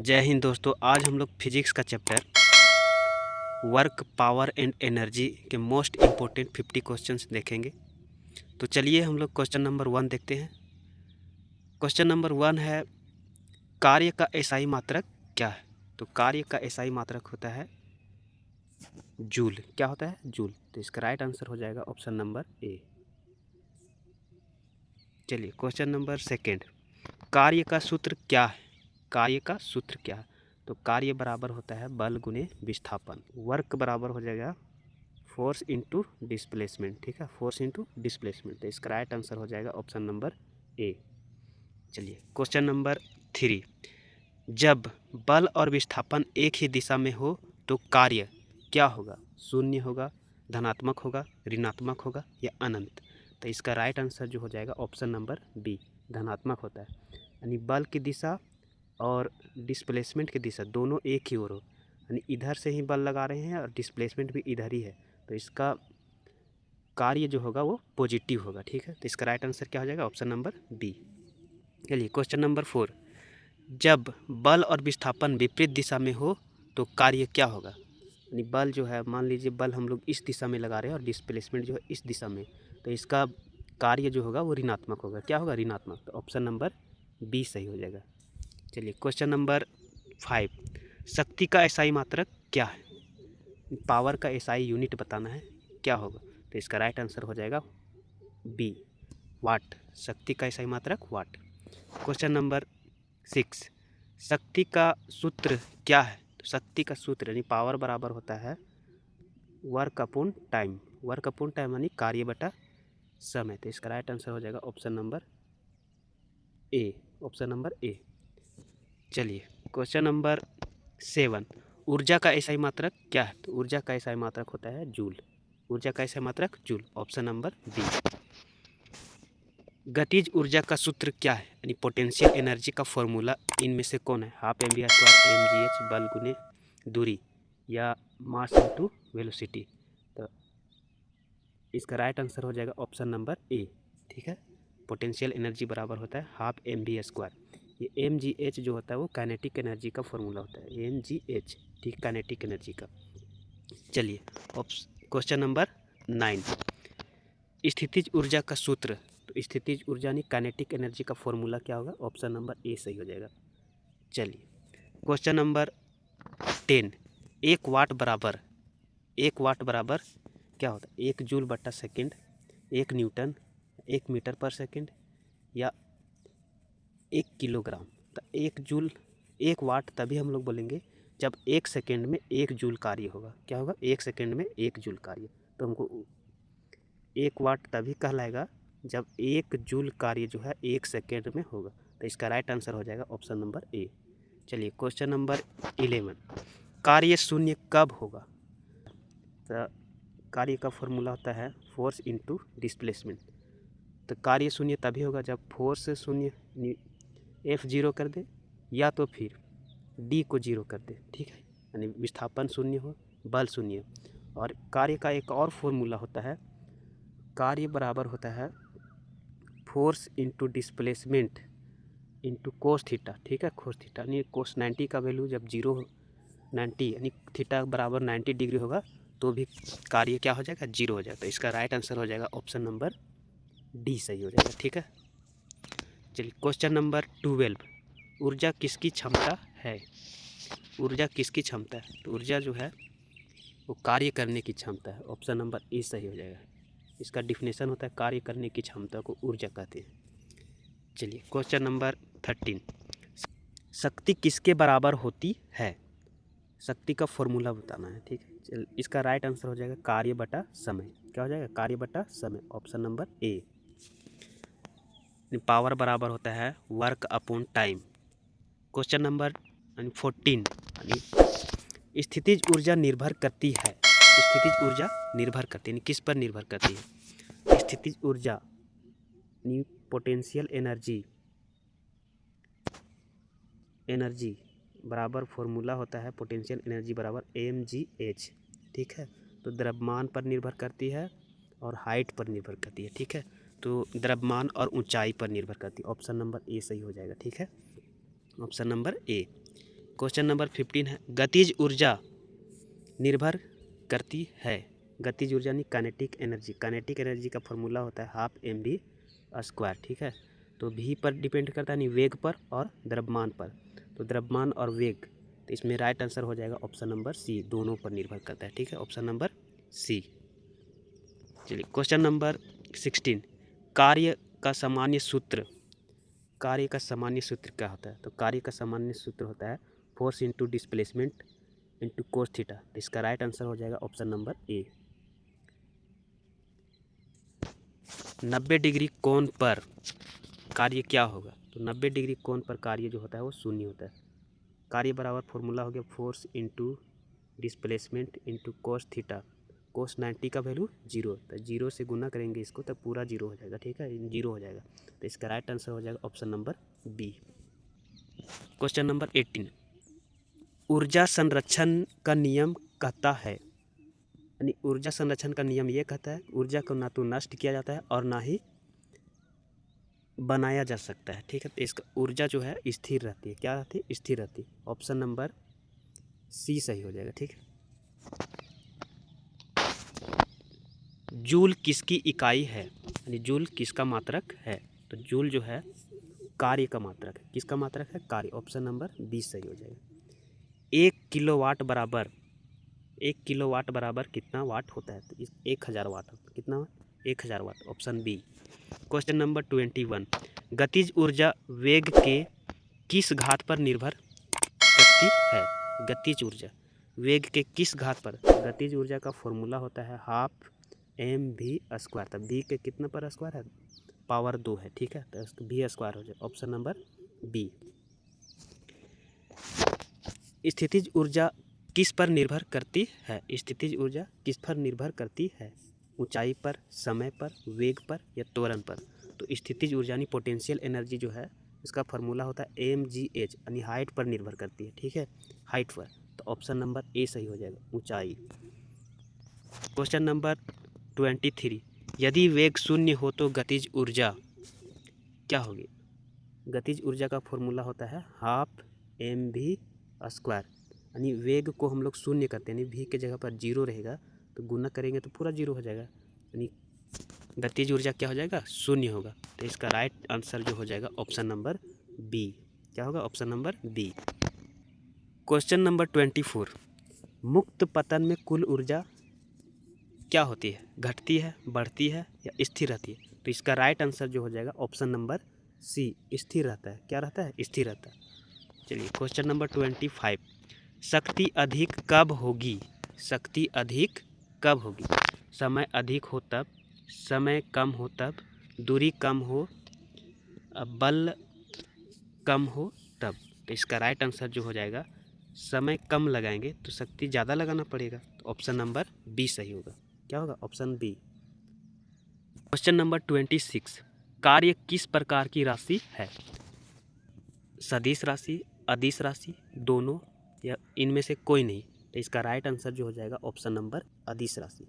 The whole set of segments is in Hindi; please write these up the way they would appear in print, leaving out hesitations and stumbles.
जय हिंद दोस्तों। आज हम लोग फिजिक्स का chapter work, power and energy के मोस्ट इम्पोर्टेंट 50 क्वेश्चंस देखेंगे। तो चलिए हम लोग क्वेश्चन नंबर 1 देखते हैं। क्वेश्चन नंबर 1 है, कार्य का एसआई मात्रक क्या है? तो कार्य का एसआई मात्रक होता है जूल। क्या होता है? जूल। तो इसका राइट आंसर हो जाएगा ऑप्शन नंबर ए। चलिए क्वेश्चन नंबर 2, कार्य का सूत्र क्या है? कार्य का सूत्र क्या है? तो कार्य बराबर होता है बल गुने विस्थापन। वर्क बराबर हो जाएगा फोर्स इंटू डिस्प्लेसमेंट। ठीक है, फोर्स इंटू डिस्प्लेसमेंट। तो इसका राइट आंसर हो जाएगा ऑप्शन नंबर ए। चलिए क्वेश्चन नंबर 3, जब बल और विस्थापन एक ही दिशा में हो तो कार्य क्या होगा? शून्य होगा, धनात्मक होगा, ऋणात्मक होगा या अनंत? तो इसका राइट आंसर जो हो जाएगा ऑप्शन नंबर बी, धनात्मक होता है। यानी बल की दिशा और डिस्प्लेसमेंट की दिशा दोनों एक ही ओर हो, यानी इधर से ही बल लगा रहे हैं और डिस्प्लेसमेंट भी इधर ही है, तो इसका कार्य जो होगा वो पॉजिटिव होगा। ठीक है, तो इसका राइट आंसर क्या हो जाएगा? Option number B. चलिए क्वेश्चन नंबर 4, जब बल और विस्थापन विपरीत दिशा में हो तो कार्य क्या होगा? यानी बल जो है, मान लीजिए बल हम लोग इस दिशा में लगा रहे हैं और डिस्प्लेसमेंट जो है इस दिशा में, तो इसका कार्य जो होगा वो ऋणात्मक होगा। क्या होगा? ऋणात्मक। तो ऑप्शन नंबर बी सही हो जाएगा। चलिए क्वेश्चन नंबर 5, शक्ति का एसआई मात्रक क्या है? पावर का एसआई यूनिट बताना है, क्या होगा? तो इसका राइट आंसर हो जाएगा बी, वाट। शक्ति का एसआई मात्रक वाट। क्वेश्चन नंबर 6, शक्ति का सूत्र क्या है? तो शक्ति का सूत्र यानी पावर बराबर होता है work upon time. Work upon time यानी कार्य बटा समय। तो इसका राइट आंसर हो जाएगा option number A. Option number A. चलिए क्वेश्चन नंबर 7, ऊर्जा का एसआई मात्रक क्या है? तो ऊर्जा का एसआई मात्रक होता है जूल। ऊर्जा का एसआई मात्रक जूल। Option number B. गतिज ऊर्जा का सूत्र क्या है? यानी पोटेंशियल एनर्जी का फॉर्मूला इनमें से कौन है? Half M V square M G H बल गुने दूरी या मास इनटू वेलोसिटी। तो इसका राइट आंसर हो जाएगा ऑप्शन नंबर ए। ठीक है, पोटेंशियल एनर्जी बराबर होता है हाफ एम वी स्क्वायर। ये एम जी एच जो होता है वो काइनेटिक एनर्जी का फॉर्मूला होता है, एम जी एच। ठीक, काइनेटिक एनर्जी का। चलिए क्वेश्चन नंबर 9, स्थितिज ऊर्जा का सूत्र। तो स्थितिज ऊर्जा यानी काइनेटिक एनर्जी का फॉर्मूला क्या होगा? ऑप्शन नंबर ए सही हो जाएगा। चलिए क्वेश्चन नंबर 10, एक वाट बराबर क्या होता है? 1 जूल बटा सेकेंड, 1 न्यूटन, 1 मीटर पर सेकेंड या 1 किलोग्राम। तो 1 जूल, 1 वाट तभी हम लोग बोलेंगे जब 1 सेकेंड में 1 जूल कार्य होगा। क्या होगा? 1 सेकेंड में 1 जूल कार्य। तो हमको 1 वाट तभी कहलाएगा जब 1 जूल कार्य जो है 1 सेकेंड में होगा। तो इसका राइट आंसर हो जाएगा ऑप्शन नंबर ए। चलिए क्वेश्चन नंबर 11, कार्य शून्य कब होगा? तो कार्य का फॉर्मूला होता है फोर्स इंटू डिस्प्लेसमेंट। तो कार्य शून्य तभी होगा जब फोर्स शून्य एफ जीरो कर दे या तो फिर डी को जीरो कर दे। ठीक है, यानी विस्थापन शून्य हो, बल शून्य हो। और कार्य का एक और फॉर्मूला होता है, कार्य बराबर होता है force into displacement into cos theta. ठीक है, कोस थीटा यानी कोस 90 का वैल्यू जब जीरो हो, 90 यानी थीटा बराबर 90 डिग्री होगा तो भी कार्य क्या हो जाएगा? जीरो हो जाएगा। तो इसका राइट आंसर हो जाएगा ऑप्शन नंबर डी सही हो जाएगा। ठीक है, चलिए क्वेश्चन नंबर 12, ऊर्जा किसकी क्षमता है? ऊर्जा किसकी क्षमता है? तो ऊर्जा जो है वो कार्य करने की क्षमता है। ऑप्शन नंबर ए सही हो जाएगा। इसका डिफिनेशन होता है कार्य करने की क्षमता को ऊर्जा कहते हैं। चलिए क्वेश्चन नंबर 13, शक्ति किसके बराबर होती है? शक्ति का फॉर्मूला बताना है। ठीक है, चल इसका राइट आंसर हो जाएगा कार्य बटा समय। क्या हो जाएगा? कार्य बटा समय। Option number A. पावर बराबर होता है work upon time. Question number 14, यानी स्थितिज ऊर्जा निर्भर करती है। स्थितिज ऊर्जा निर्भर करती है यानी किस पर निर्भर करती है? स्थितिज ऊर्जा यानी पोटेंशियल एनर्जी बराबर फॉर्मूला होता है पोटेंशियल एनर्जी बराबर एम जी एच। ठीक है, तो द्रव्यमान पर निर्भर करती है और हाइट पर निर्भर करती है। ठीक है, तो द्रव्यमान और ऊंचाई पर निर्भर करती है। ऑप्शन नंबर ए सही हो जाएगा। ठीक है, option number A. Question number 15 है, गतिज ऊर्जा निर्भर करती है। गतिज ऊर्जा यानी काइनेटिक एनर्जी। काइनेटिक एनर्जी का फॉर्मूला होता है हाफ mv²। ठीक है, तो v पर डिपेंड करता है, यानी वेग पर और द्रव्यमान पर। तो द्रव्यमान और वेग, तो इसमें राइट आंसर हो जाएगा ऑप्शन नंबर सी, दोनों पर निर्भर करता है। ठीक है, ऑप्शन नंबर सी। चलिए क्वेश्चन नंबर 16, कार्य का सामान्य सूत्र। कार्य का सामान्य सूत्र क्या होता है? तो कार्य का सामान्य सूत्र होता है force into displacement into cos theta. तो इसका राइट आंसर हो जाएगा ऑप्शन नंबर ए। 90 डिग्री कोण पर कार्य क्या होगा? तो 90 डिग्री कोण पर कार्य जो होता है वो शून्य होता है। कार्य बराबर फॉर्मूला हो गया force into displacement into cos theta. Cos 90 का वैल्यू 0, तो 0 से गुना करेंगे इसको तो पूरा 0 हो जाएगा। ठीक है, 0 हो जाएगा, तो इसका राइट आंसर हो जाएगा option number B. Question number 18, ऊर्जा संरक्षण का नियम कहता है, यानी ऊर्जा संरक्षण का नियम ये कहता है ऊर्जा को ना तो नष्ट किया जाता है और ना ही बनाया जा सकता है। ठीक है, तो इसका ऊर्जा जो है स्थिर रहती है। क्या रहती है? स्थिर रहती है। ऑप्शन नंबर सी सही हो जाएगा। ठीक है, जूल किसकी इकाई है, यानी जूल किसका मात्रक है? तो जूल जो है कार्य का मात्रक है। किसका मात्रक है? कार्य। ऑप्शन नंबर 20 सही हो जाएगा। 1 किलोवाट बराबर कितना वाट होता है? तो 1000 वाट। कितना? 1000 watt. Option B. Question number 21, गतिज ऊर्जा वेग के किस घात पर निर्भर करती है? गतिज ऊर्जा वेग के किस घात पर? गतिज ऊर्जा का फॉर्मूला होता है हाफ mv²। तब v के कितना पर स्क्वायर है? पावर 2 है। ठीक है, तो इसको v² हो जाए। Option number B. स्थितिज ऊर्जा किस पर निर्भर करती है? स्थितिज ऊर्जा किस पर निर्भर करती है? ऊंचाई पर, समय पर, वेग पर या त्वरण पर? तो स्थितिज ऊर्जा यानी पोटेंशियल एनर्जी जो है इसका फार्मूला होता है mgh, यानी हाइट पर निर्भर करती है। ठीक है, हाइट पर। तो ऑप्शन नंबर ए सही हो जाएगा, ऊंचाई। क्वेश्चन नंबर 23, यदि वेग शून्य हो तो गतिज ऊर्जा क्या होगी? गतिज ऊर्जा का फॉर्मूला होता है हाफ mv², यानी वेग को हम लोग शून्य करते हैं, यानी v के जगह पर 0 रहेगा तो गुना करेंगे तो पूरा 0 हो जाएगा, यानी गतिज ऊर्जा क्या हो जाएगा? शून्य होगा। तो इसका राइट आंसर जो हो जाएगा ऑप्शन नंबर बी। क्या होगा? Option number B. Question number 24, मुक्त पतन में कुल ऊर्जा क्या होती है? घटती है, बढ़ती है या स्थिर रहती है? तो इसका राइट आंसर जो हो जाएगा ऑप्शन नंबर सी, स्थिर रहता है। क्या रहता है? स्थिर रहता है। चलिए क्वेश्चन नंबर 25, शक्ति अधिक कब होगी? शक्ति अधिक कब होगी? समय अधिक हो तब, समय कम हो तब, दूरी कम हो, बल कम हो तब। तो इसका राइट आंसर जो हो जाएगा, समय कम लगाएंगे तो शक्ति ज़्यादा लगाना पड़ेगा, तो ऑप्शन नंबर बी सही होगा। क्या होगा? Option B. क्वेश्चन नंबर 26, कार्य किस प्रकार की राशि है? सदिश राशि, अदिश राशि, दोनों या इनमें से कोई नहीं? तो इसका राइट आंसर जो हो जाएगा ऑप्शन नंबर अदिश राशि।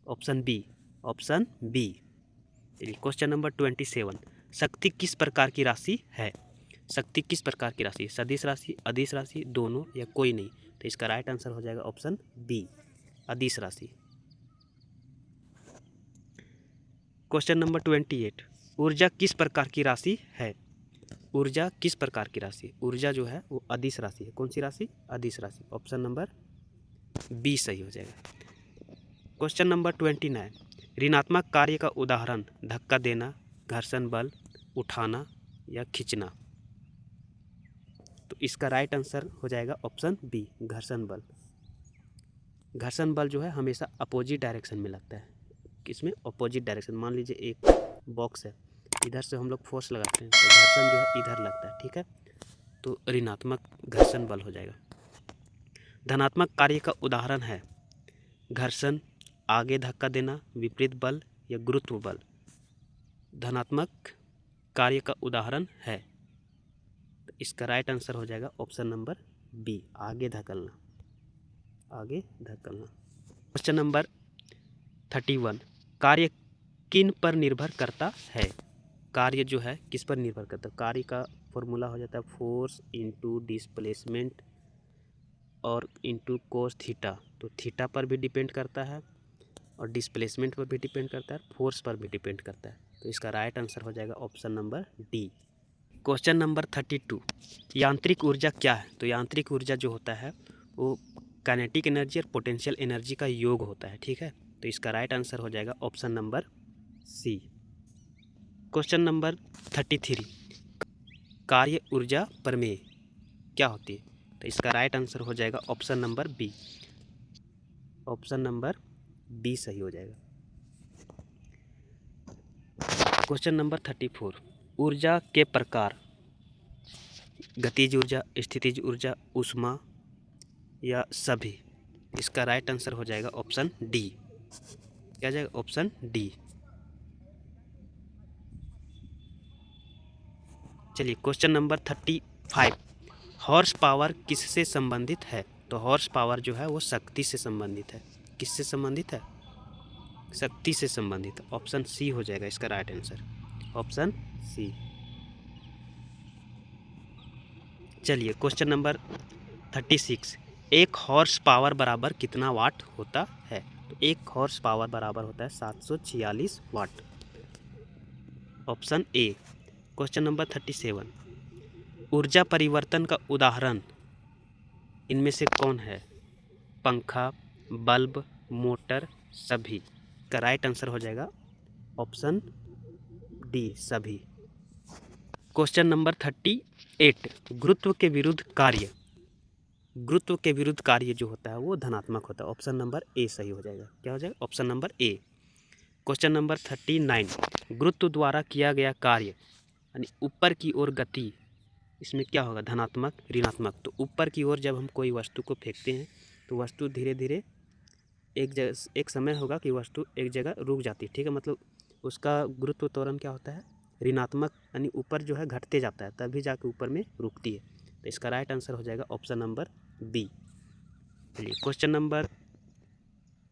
Option B. Option B. चलिए क्वेश्चन नंबर 27, शक्ति किस प्रकार की राशि है? शक्ति किस प्रकार की राशि? सदिश राशि, अदिश राशि, दोनों या कोई नहीं? तो इसका राइट आंसर हो जाएगा ऑप्शन बी, अदिश राशि। क्वेश्चन नंबर 28, ऊर्जा किस प्रकार की राशि है? ऊर्जा किस प्रकार की राशि? ऊर्जा जो है वो अदिश राशि है। कौन सी राशि? अदिश राशि। ऑप्शन नंबर बी सही हो जाएगा। क्वेश्चन नंबर 29, ऋणात्मक कार्य का उदाहरण धक्का देना, घर्षण बल, उठाना या खींचना। तो इसका राइट आंसर हो जाएगा ऑप्शन बी, घर्षण बल। घर्षण बल जो है हमेशा अपोजिट डायरेक्शन में लगता है। किसमें? Opposite direction. मान लीजिए एक बॉक्स है, इधर से हम लोग फोर्स लगाते हैं तो घर्षण जो है इधर लगता है। ठीक है, तो ऋणात्मक घर्षण बल हो जाएगा। धनात्मक कार्य का उदाहरण है घर्षण, आगे धक्का देना, विपरीत बल या गुरुत्व बल। धनात्मक कार्य का उदाहरण है, तो इसका राइट आंसर हो जाएगा ऑप्शन नंबर बी, आगे धकेलना। आगे धकेलना। क्वेश्चन नंबर 31, कार्य किन पर निर्भर करता है? कार्य जो है किस पर निर्भर करता है? कार्य का फॉर्मूला हो जाता है फोर्स इंटू डिस्प्लेसमेंट और इंटू कोस थीटा। तो थीटा पर भी डिपेंड करता है और डिस्प्लेसमेंट पर भी डिपेंड करता है, फोर्स पर भी डिपेंड करता है। तो इसका राइट आंसर हो जाएगा option number D. Question number 32, यांत्रिक ऊर्जा क्या है? तो यांत्रिक ऊर्जा जो होता है वो काइनेटिक एनर्जी और पोटेंशियल एनर्जी का योग होता है, ठीक है। तो इसका राइट आंसर हो जाएगा option number C. Question number 33, कार्य ऊर्जा प्रमेय क्या होती है? तो इसका राइट आंसर हो जाएगा option number B. Option number B सही हो जाएगा। क्वेश्चन नंबर 34, ऊर्जा के प्रकार, गतिज ऊर्जा, स्थितिज ऊर्जा, ऊष्मा या सभी? इसका राइट आंसर हो जाएगा ऑप्शन डी। क्या जाएगा? Option D. चलिए क्वेश्चन नंबर 35, हॉर्स पावर किससे संबंधित है? तो हॉर्स पावर जो है वो शक्ति से संबंधित है। किससे संबंधित है? शक्ति से संबंधित। ऑप्शन सी हो जाएगा इसका राइट आंसर, ऑप्शन सी। चलिए क्वेश्चन नंबर 36, एक हॉर्स पावर बराबर कितना वाट होता है? तो एक हॉर्स पावर बराबर होता है 746 watt. Option A. Question number 37, ऊर्जा परिवर्तन का उदाहरण इनमें से कौन है? पंखा, बल्ब, मोटर, सभी? का राइट आंसर हो जाएगा ऑप्शन डी, सभी। क्वेश्चन नंबर 38, गुरुत्व के विरुद्ध कार्य, गुरुत्व के विरुद्ध कार्य जो होता है वो धनात्मक होता है। ऑप्शन नंबर ए सही हो जाएगा। क्या हो जाएगा? Option number A. Question number 39, गुरुत्व द्वारा किया गया कार्य यानी ऊपर की ओर गति, इसमें क्या होगा? धनात्मक, ऋणात्मक। तो ऊपर की ओर जब हम कोई वस्तु को फेंकते हैं तो वस्तु धीरे धीरे एक समय होगा कि वस्तु एक जगह रुक जाती है, ठीक है। मतलब उसका गुरुत्व त्वरण क्या होता है? ऋणात्मक, यानी ऊपर जो है घटते जाता है, तभी जाके ऊपर में रुकती है। तो इसका राइट आंसर हो जाएगा ऑप्शन नंबर बी। चलिए क्वेश्चन नंबर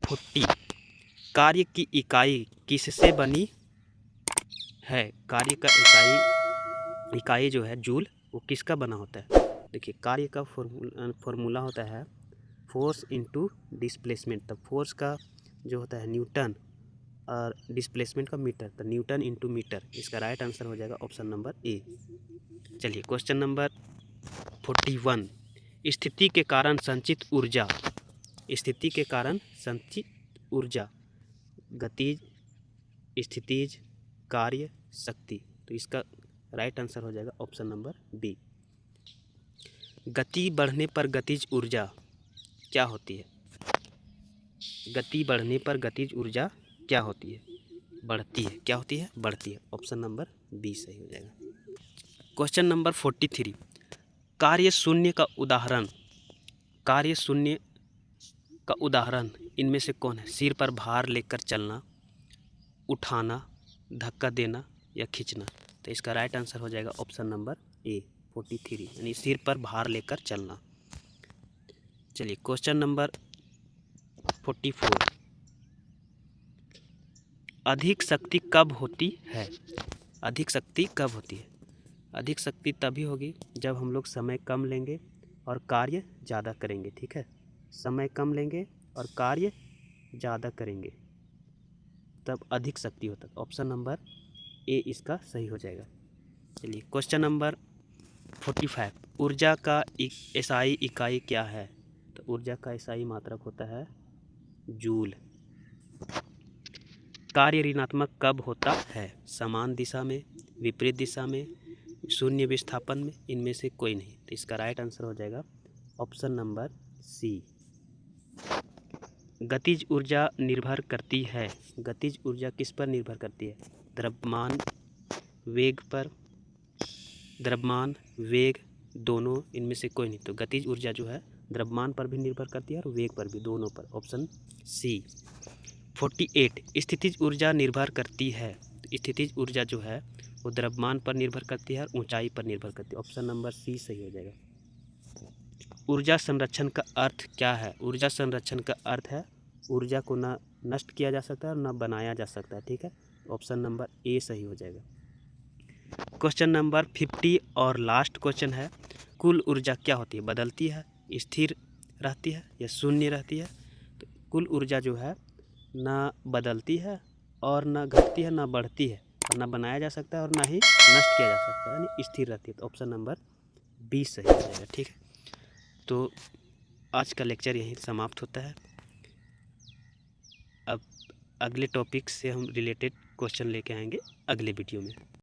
40, कार्य की इकाई किससे बनी है? कार्य का इकाई जो है जूल, वो किसका बना होता है? देखिए कार्य का फॉर्मूला होता है फोर्स इंटू डिस्प्लेसमेंट। तब फोर्स का जो होता है न्यूटन और डिस्प्लेसमेंट का मीटर, तो न्यूटन इंटू मीटर। इसका राइट आंसर हो जाएगा ऑप्शन नंबर ए। चलिए क्वेश्चन नंबर 41, स्थिति के कारण संचित ऊर्जा, स्थिति के कारण संचित ऊर्जा, गतिज, स्थितिज, कार्य, शक्ति। तो इसका राइट आंसर हो जाएगा ऑप्शन नंबर बी। गति बढ़ने पर गतिज ऊर्जा क्या होती है? गति बढ़ने पर गतिज ऊर्जा क्या होती है? बढ़ती है। क्या होती है? बढ़ती है। ऑप्शन नंबर बी सही हो जाएगा। क्वेश्चन नंबर 43, कार्य शून्य का उदाहरण, कार्य शून्य का उदाहरण इनमें से कौन है? सिर पर भार लेकर चलना, उठाना, धक्का देना या खींचना? तो इसका राइट आंसर हो जाएगा ऑप्शन नंबर ए 43, यानी सिर पर भार लेकर चलना। चलिए क्वेश्चन नंबर 44, अधिक शक्ति कब होती है? अधिक शक्ति कब होती है? अधिक शक्ति तभी होगी जब हम लोग समय कम लेंगे और कार्य ज़्यादा करेंगे, ठीक है। समय कम लेंगे और कार्य ज़्यादा करेंगे तब अधिक शक्ति होता है। ऑप्शन नंबर ए इसका सही हो जाएगा। चलिए क्वेश्चन नंबर 45, ऊर्जा का एसआई इकाई क्या है? तो ऊर्जा का एसआई मात्रक होता है जूल। कार्य ऋणात्मक कब होता है? समान दिशा में, विपरीत दिशा में, शून्य विस्थापन में, इनमें से कोई नहीं। तो इसका राइट आंसर हो जाएगा ऑप्शन नंबर सी। गतिज ऊर्जा निर्भर करती है, गतिज ऊर्जा किस पर निर्भर करती है? द्रव्यमान वेग पर, द्रव्यमान वेग दोनों, इनमें से कोई नहीं। तो गतिज ऊर्जा जो है द्रव्यमान पर भी निर्भर करती है और वेग पर भी, दोनों पर। Option C. 48, स्थितिज ऊर्जा निर्भर करती है, तो स्थितिज ऊर्जा जो है वो द्रव्यमान पर निर्भर करती है और ऊंचाई पर निर्भर करती है। ऑप्शन नंबर सी सही हो जाएगा। ऊर्जा संरक्षण का अर्थ क्या है? ऊर्जा संरक्षण का अर्थ है ऊर्जा को ना नष्ट किया जा सकता है और ना बनाया जा सकता है, ठीक है। ऑप्शन नंबर ए सही हो जाएगा। क्वेश्चन नंबर 50 और लास्ट क्वेश्चन है, कुल ऊर्जा क्या होती है? बदलती है, स्थिर रहती है या शून्य रहती है? तो कुल ऊर्जा जो है ना बदलती है और ना घटती है ना बढ़ती है, और ना बनाया जा सकता है और ना ही नष्ट किया जा सकता है, यानी स्थिर रहती है। तो ऑप्शन नंबर 20 सही हो जाएगा। ठीक है, तो आज का लेक्चर यहीं समाप्त होता है। अब अगले टॉपिक से हम रिलेटेड क्वेश्चन लेके आएंगे अगले वीडियो में।